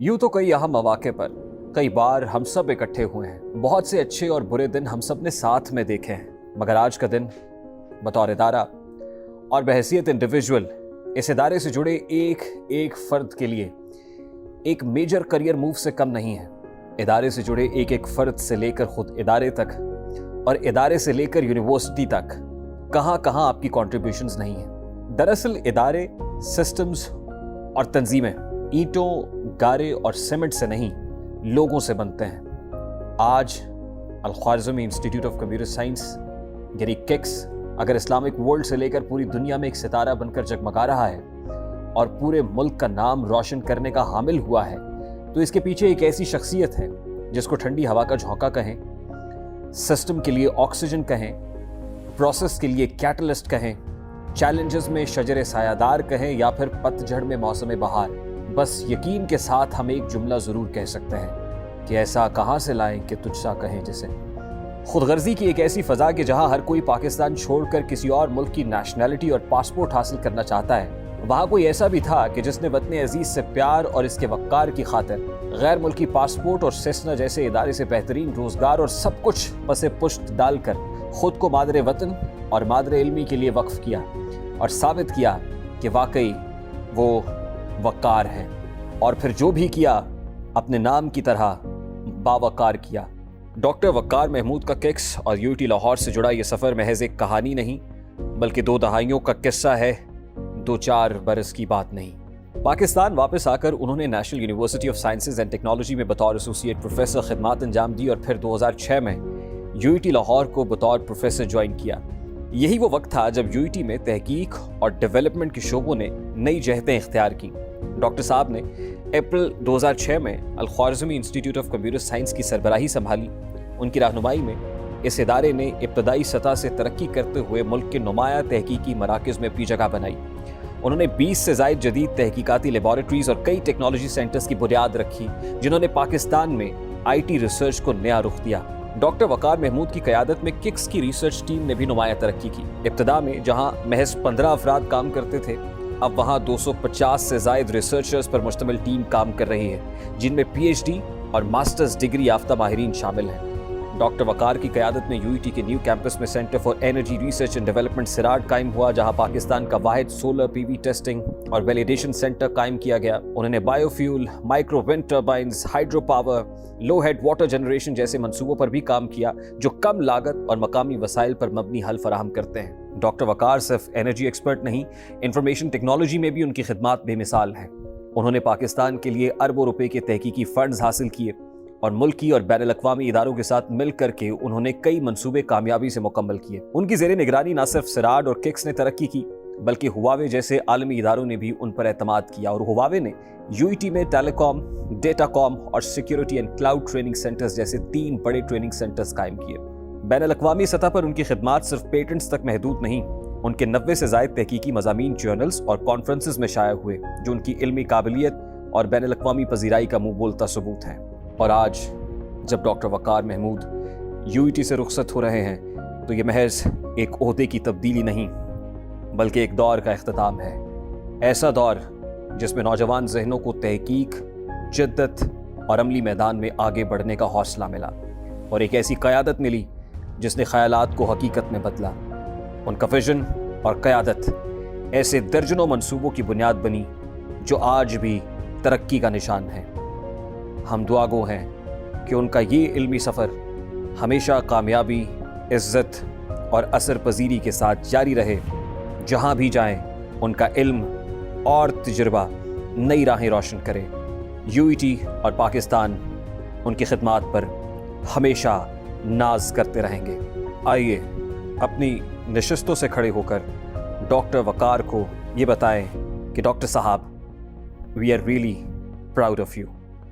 यूं तो कई अहम मौके पर कई बार हम सब इकट्ठे हुए हैं। बहुत से अच्छे और बुरे दिन हम सब ने साथ में देखे हैं, मगर आज का दिन बतौर इदारा और बहैसियत इंडिविजुअल इस इदारे से जुड़े एक एक फर्द के लिए एक मेजर करियर मूव से कम नहीं है। इदारे से जुड़े एक एक फर्द से लेकर खुद इदारे तक और इदारे से लेकर यूनिवर्सिटी तक कहां कहां आपकी कॉन्ट्रीब्यूशंस नहीं है। दरअसल इदारे, सिस्टम्स और तंजीमें ईंटों, गारे और सीमेंट से नहीं, लोगों से बनते हैं। आज अल-ख्वारिज़मी इंस्टीट्यूट ऑफ कंप्यूटर साइंस यानी किक्स अगर इस्लामिक वर्ल्ड से लेकर पूरी दुनिया में एक सितारा बनकर जगमगा रहा है और पूरे मुल्क का नाम रोशन करने का हामिल हुआ है, तो इसके पीछे एक ऐसी शख्सियत है जिसको ठंडी हवा का झोंका कहें, सिस्टम के लिए ऑक्सीजन कहें, प्रोसेस के लिए कैटलिस्ट कहें, चैलेंजेस में शजर सायादार कहें या फिर पतझड़ में मौसम बहार। बस यकीन के साथ हम एक जुमला ज़रूर कह सकते हैं कि ऐसा कहाँ से लाएं कि तुझसा कहें जिसे। खुदगर्जी की एक ऐसी फ़ज़ा कि जहाँ हर कोई पाकिस्तान छोड़कर किसी और मुल्क की नेशनैलिटी और पासपोर्ट हासिल करना चाहता है, वहाँ कोई ऐसा भी था कि जिसने वतन अजीज़ से प्यार और इसके वक़ार की खातिर गैर मुल्की पासपोर्ट और सेस्ना जैसे इदारे से बेहतरीन रोज़गार और सब कुछ पसे पुश्त डालकर ख़ुद को मादरे वतन और मादरे इल्मी के लिए वक्फ किया और साबित किया कि वाकई वो वक़ार है। और फिर जो भी किया अपने नाम की तरह बावकार किया। डॉक्टर वक़ार महमूद का किक्स और यूटी लाहौर से जुड़ा ये सफ़र महज एक कहानी नहीं बल्कि 2 दहाइयों का किस्सा है, 2-4 बरस की बात नहीं। पाकिस्तान वापस आकर उन्होंने national university of sciences and technology में बतौर एसोसिएट प्रोफेसर खिदमत अंजाम दी और फिर 2006 में यूटी लाहौर को बतौर प्रोफेसर ज्वाइन किया। यही वो वक्त था जब यूटी में तहकीक और डेवलपमेंट के शोबों ने नई जहतें इख्तियार की। डॉक्टर साहब ने अप्रैल 2006 में अल-ख्वारिज़मी इंस्टीट्यूट ऑफ कंप्यूटर साइंस की सरबराही संभाली। उनकी रहनुमाई में इस इदारे ने इब्तदाई सतह से तरक्की करते हुए मुल्क के नुमाया तहकीकी मराकज़ में अपनी जगह बनाई। उन्होंने 20 से ज़ायद जदीद तहकीकाती लेबॉरेटरीज और कई टेक्नोलॉजी सेंटर्स की बुनियाद रखी, जिन्होंने पाकिस्तान में IT रिसर्च को नया रुख दिया। डॉक्टर वक़ार महमूद की क़यादत में किक्स की रिसर्च टीम ने भी नुमाया तरक्की की। इब्तदा में जहां महज 15 अफराद काम करते थे, अब वहां 250 से ज़ायद रिसर्चर्स पर मुश्तमिल टीम काम कर रही है, जिनमें PhD और मास्टर्स डिग्री याफ्ता माहिरीन शामिल हैं। डॉक्टर वक़ार की क़यादत में यूईटी के न्यू कैंपस में centre for energy research and development CERAD कायम हुआ, जहां पाकिस्तान का वाहिद सोलर PV टेस्टिंग और वैलिडेशन सेंटर कायम किया गया। उन्होंने biofuel, micro wind turbines, hydro power, low head water generation जैसे मंसूबों पर भी काम किया, जो कम लागत और मकामी वसाइल पर मबनी हल फराहम करते हैं। डॉक्टर वक़ार सिर्फ एनर्जी एक्सपर्ट नहीं, इंफॉर्मेशन टेक्नोलॉजी में भी उनकी खिदमत बेमिसाल है। उन्होंने पाकिस्तान के लिए अरबों रुपए के तहकीकी फंड्स हासिल किए और मुल्की और बैनुल अक़वामी इदारों के साथ मिल करके उन्होंने कई मंसूबे कामयाबी से मुकम्मल किए। उनकी ज़ेरे निगरानी न सिर्फ सिराड और किक्स ने तरक्की की, बल्कि हुवावे जैसे आलमी इदारों ने भी उन पर एतमाद किया और हुवावे ने यूईटी में टेलीकॉम, डेटाकॉम और security and cloud training centres जैसे 3 बड़े ट्रेनिंग सेंटर्स कायम किए। बैनुल अक़वामी सतह पर उनकी खिदमत सिर्फ पेटेंट्स तक महदूद नहीं, उनके 90 से ज़ायद तहकीकी मज़ामीन जर्नल्स और कॉन्फ्रेंसेस में शाया हुए, जो उनकी इल्मी काबिलियत और बैनुल अक़वामी पज़ीराई का मुँह बोलता सबूत है। और आज जब डॉक्टर वक़ार महमूद यूईटी से रुखसत हो रहे हैं, तो ये महज एक ओहदे की तब्दीली नहीं बल्कि एक दौर का इख्तिताम है। ऐसा दौर जिसमें नौजवान जहनों को तहकीक, जिद्दत और अमली मैदान में आगे बढ़ने का हौसला मिला और एक ऐसी क़यादत मिली जिसने ख़यालात को हकीकत में बदला। उनका विजन और क़यादत ऐसे दर्जनों मंसूबों की बुनियाद बनी जो आज भी तरक्की का निशान है। हम दुआगो हैं कि उनका ये इल्मी सफ़र हमेशा कामयाबी, इज़्ज़त और असर पजीरी के साथ जारी रहे। जहाँ भी जाएं, उनका इल्म और तजुर्बा नई राहें रोशन करे। यूईटी और पाकिस्तान उनकी खिदमत पर हमेशा नाज करते रहेंगे। आइए अपनी नशिस्तों से खड़े होकर डॉक्टर वक़ार को ये बताएं कि डॉक्टर साहब, we are really proud of you.